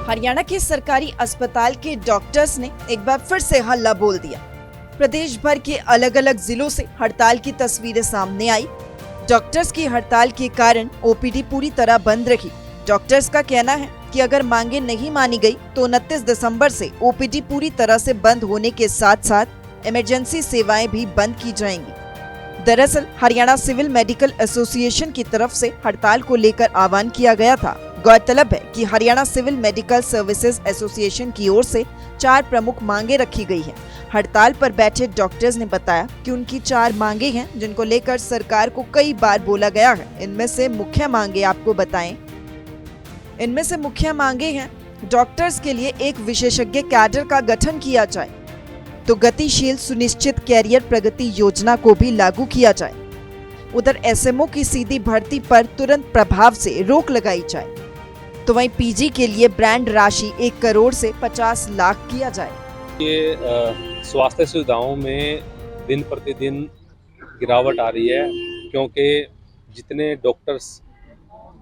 हरियाणा के सरकारी अस्पताल के डॉक्टर्स ने एक बार फिर से हल्ला बोल दिया। प्रदेश भर के अलग अलग जिलों से हड़ताल की तस्वीरें सामने आई। डॉक्टर्स की हड़ताल के कारण ओपीडी पूरी तरह बंद रही। डॉक्टर्स का कहना है कि अगर मांगे नहीं मानी गई तो 29 दिसंबर से ओपीडी पूरी तरह से बंद होने के साथ साथ इमरजेंसी सेवाएं भी बंद की जाएंगी। दरअसल हरियाणा सिविल मेडिकल एसोसिएशन की तरफ से हड़ताल को लेकर आह्वान किया गया था। गौरतलब है कि Haryana civil medical services association की ओर से 4 प्रमुख मांगे रखी गई हैं। हड़ताल पर बैठे डॉक्टर्स ने बताया कि उनकी 4 मांगे हैं जिनको लेकर सरकार को कई बार बोला गया है। इनमें से मुख्य मांगे आपको बताएं। इनमें से मुख्य मांगे हैं डॉक्टर्स के लिए एक विशेषज्ञ कैडर का गठन किया जाए, तो गतिशील सुनिश्चित कैरियर प्रगति योजना को भी लागू किया जाए। उधर एसएमओ की सीधी भर्ती पर तुरंत प्रभाव से रोक लगाई जाए। तो वहीं पीजी के लिए ब्रांड राशि 1 करोड़ से 50 लाख किया जाए। ये स्वास्थ्य सुविधाओं में दिन प्रतिदिन गिरावट आ रही है, क्योंकि जितने डॉक्टर्स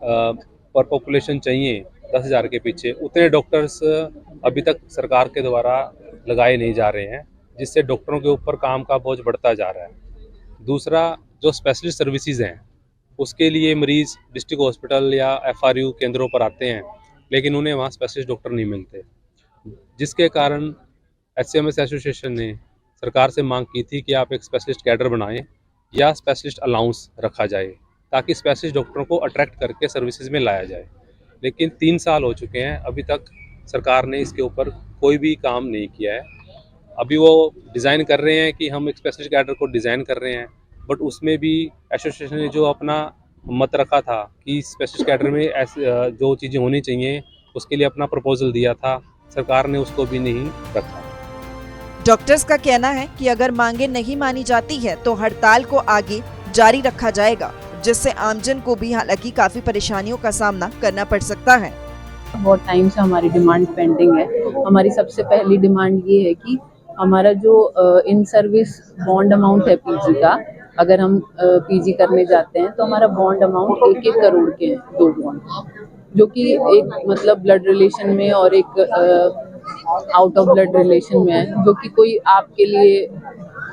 पर पॉपुलेशन चाहिए 10,000 के पीछे, उतने डॉक्टर्स अभी तक सरकार के द्वारा लगाए नहीं जा रहे हैं, जिससे डॉक्टरों के ऊपर काम का बोझ बढ़ता जा रहा है। दूसरा, जो स्पेशलिस्ट सर्विसेज हैं उसके लिए मरीज डिस्ट्रिक्ट हॉस्पिटल या एफआरयू केंद्रों पर आते हैं, लेकिन उन्हें वहाँ स्पेशलिस्ट डॉक्टर नहीं मिलते, जिसके कारण एचसीएमएस एसोसिएशन ने सरकार से मांग की थी कि आप एक स्पेशलिस्ट कैडर बनाएं या स्पेशलिस्ट अलाउंस रखा जाए, ताकि स्पेशलिस्ट डॉक्टरों को अट्रैक्ट करके सर्विसेज में लाया जाए। लेकिन 3 साल हो चुके हैं, अभी तक सरकार ने इसके ऊपर कोई भी काम नहीं किया है। अभी वो डिज़ाइन कर रहे हैं कि हम एक स्पेशलिस्ट कैडर को डिज़ाइन कर रहे हैं, बट उसमें भी एसोसिएशन ने जो अपना मत रखा था कि स्पेशलिस्ट कैडर में ऐसे जो चीज़ें होनी चाहिए उसके लिए अपना प्रपोजल दिया था, सरकार ने उसको भी नहीं रखा। डॉक्टर्स का कहना है कि अगर मांगे नहीं मानी जाती है तो हड़ताल को आगे जारी रखा जाएगा, जिससे आमजन को भी हालांकि काफी परेशानियों का सामना करना पड़ सकता है। बहुत टाइम से हमारी डिमांड पेंडिंग है। हमारी सबसे पहली डिमांड ये है कि हमारा जो इन सर्विस बॉन्ड अमाउंट है पीजी का, अगर हम पीजी करने जाते हैं तो हमारा बॉन्ड अमाउंट 1-1 करोड़ के हैं, 2 बॉन्ड, जो कि एक मतलब ब्लड रिलेशन में और एक आउट ऑफ ब्लड रिलेशन में है, जो कि कोई आपके लिए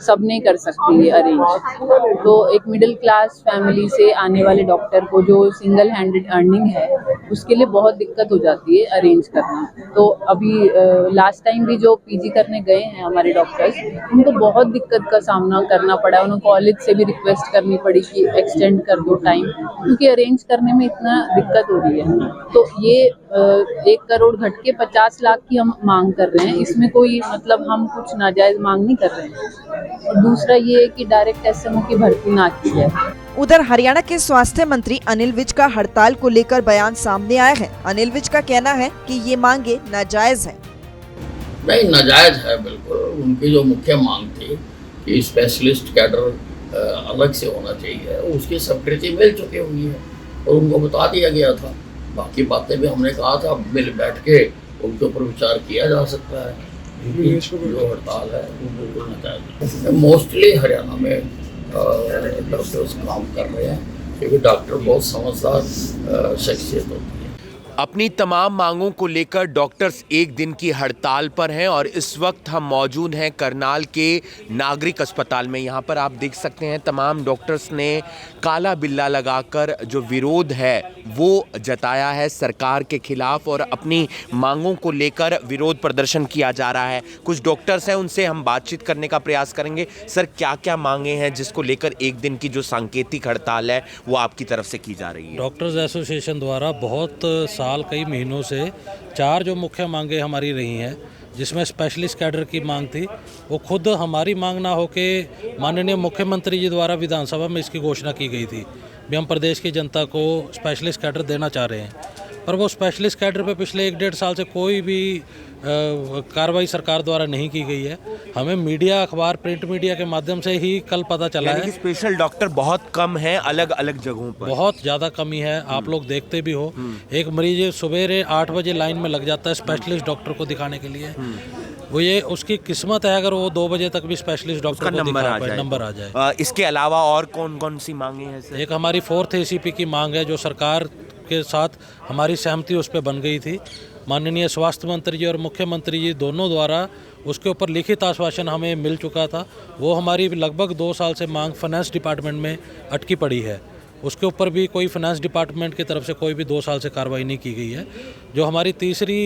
सब नहीं कर सकती है अरेंज। तो एक मिडिल क्लास फैमिली से आने वाले डॉक्टर को जो सिंगल हैंडेड अर्निंग है उसके लिए बहुत दिक्कत हो जाती है अरेंज करना। तो अभी लास्ट टाइम भी जो पीजी करने गए हैं हमारे डॉक्टर्स, उनको बहुत दिक्कत का सामना करना पड़ा। उन्हें कॉलेज से भी रिक्वेस्ट करनी पड़ी कि एक्सटेंड कर दो टाइम, क्योंकि अरेंज करने में इतना दिक्कत हो रही है। तो ये 1 करोड़ घट के 50 लाख की हम मांग कर रहे हैं। इसमें कोई मतलब हम कुछ नाजायज मांग नहीं कर रहे हैं। और दूसरा ये है कि डायरेक्ट एसएमओ की भर्ती ना की जाए। उधर हरियाणा के स्वास्थ्य मंत्री अनिल विज का हड़ताल को लेकर बयान सामने आया है। अनिल विज का कहना है कि ये मांगे नाजायज है। नहीं, नाजायज है बिल्कुल। उनकी जो मुख्य मांग थी कि स्पेशलिस्ट कैडर अलग से होना चाहिए, उसकी स्वीकृति मिल चुकी हुई है और उनको बता दिया गया था। बाकी बातें भी हमने कहा था, मिल बैठ के उनके ऊपर विचार किया जा सकता है। जो हड़ताल है वो बिल्कुल नाजायज है। मोस्टली हरियाणा में डॉक्टर्स काम कर रहे हैं, क्योंकि डॉक्टर बहुत समझदार शख्सियत होती है। अपनी तमाम मांगों को लेकर डॉक्टर्स एक दिन की हड़ताल पर हैं और इस वक्त हम मौजूद हैं करनाल के नागरिक अस्पताल में। यहाँ पर आप देख सकते हैं तमाम डॉक्टर्स ने काला बिल्ला लगाकर जो विरोध है वो जताया है सरकार के खिलाफ, और अपनी मांगों को लेकर विरोध प्रदर्शन किया जा रहा है। कुछ डॉक्टर्स हैं, उनसे हम बातचीत करने का प्रयास करेंगे। सर, क्या क्या मांगे हैं जिसको लेकर एक दिन की जो सांकेतिक हड़ताल है वो आपकी तरफ से की जा रही है? डॉक्टर्स एसोसिएशन द्वारा बहुत कई महीनों से 4 जो मुख्य मांगे हमारी रही हैं, जिसमें स्पेशलिस्ट कैडर की मांग थी। वो खुद हमारी मांग ना होके माननीय मुख्यमंत्री जी द्वारा विधानसभा में इसकी घोषणा की गई थी भी हम प्रदेश की जनता को स्पेशलिस्ट कैडर देना चाह रहे हैं। पर वो स्पेशलिस्ट कैडर पे पिछले 1-1.5 साल से कोई भी कार्रवाई सरकार द्वारा नहीं की गई है। हमें मीडिया, अखबार, प्रिंट मीडिया के माध्यम से ही कल पता चला है कि स्पेशल डॉक्टर बहुत कम है अलग अलग जगहों पर, बहुत ज़्यादा कमी है। आप लोग देखते भी हो, एक मरीज सवेरे 8 बजे लाइन में लग जाता है स्पेशलिस्ट डॉक्टर को दिखाने के लिए। वो ये उसकी किस्मत है अगर वो 2 बजे तक भी स्पेशलिस्ट डॉक्टर को नंबर आ जाए। इसके अलावा और कौन कौन सी मांगे हैं सर? एक हमारी 4th ACP की मांग है, जो सरकार के साथ हमारी सहमति उस पर बन गई थी। माननीय स्वास्थ्य मंत्री जी और मुख्यमंत्री जी दोनों द्वारा उसके ऊपर लिखित आश्वासन हमें मिल चुका था। वो हमारी लगभग 2 साल से मांग फाइनेंस डिपार्टमेंट में अटकी पड़ी है। उसके ऊपर भी कोई फाइनेंस डिपार्टमेंट की तरफ से कोई भी 2 साल से कार्रवाई नहीं की गई है। जो हमारी तीसरी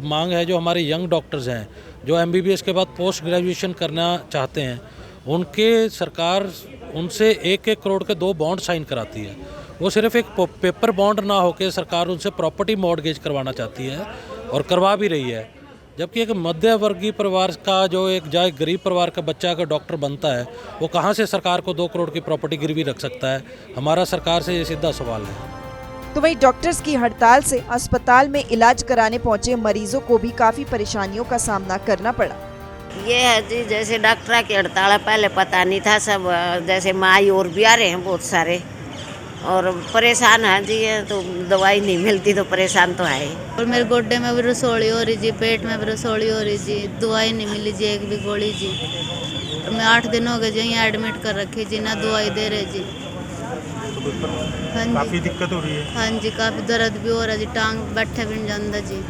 मांग है, जो हमारे यंग डॉक्टर्स हैं जो MBBS के बाद पोस्ट ग्रेजुएशन करना चाहते हैं, उनके सरकार उनसे 1-1 करोड़ के 2 बॉन्ड साइन कराती है। वो सिर्फ एक पेपर बॉन्ड ना होकर सरकार उनसे प्रॉपर्टी मॉर्गेज करवाना चाहती है और करवा भी रही है। जबकि एक मध्य वर्गीय परिवार का जो एक गरीब परिवार का बच्चा अगर डॉक्टर बनता है, वो कहाँ से सरकार को 2 करोड़ की प्रॉपर्टी गिरवी रख सकता है? हमारा सरकार से ये सीधा सवाल है। तो वहीं डॉक्टर्स की हड़ताल से अस्पताल में इलाज कराने पहुंचे मरीजों को भी काफी परेशानियों का सामना करना पड़ा। ये है जी, जैसे डॉक्टर की हड़ताल है, पहले पता नहीं था। सब जैसे माई और भी आ रहे हैं बहुत सारे, और परेशान है जी। तो दवाई नहीं मिलती तो परेशान तो है। और मेरे गोड्डे में भी रसोली हो रही जी, पेट में भी रसोली हो रही जी, दवाई नहीं मिली जी, एक भी गोली जी। और मैं 8 दिन हो गए जी यहाँ एडमिट कर रखी जी, ना दवाई दे रहे जी। हाँ जी, काफी दिक्कत हो रही है। हाँ जी, काफ़ी दर्द भी हो रहा जी, टांग बैठे भी नहीं जाता जी।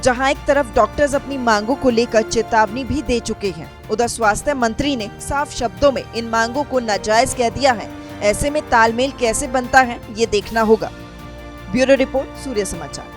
जहां एक तरफ डॉक्टर्स अपनी मांगों को लेकर चेतावनी भी दे चुके हैं, उधर स्वास्थ्य मंत्री ने साफ शब्दों में इन मांगों को नाजायज कह दिया है। ऐसे में तालमेल कैसे बनता है, ये देखना होगा। ब्यूरो रिपोर्ट, सूर्य समाचार।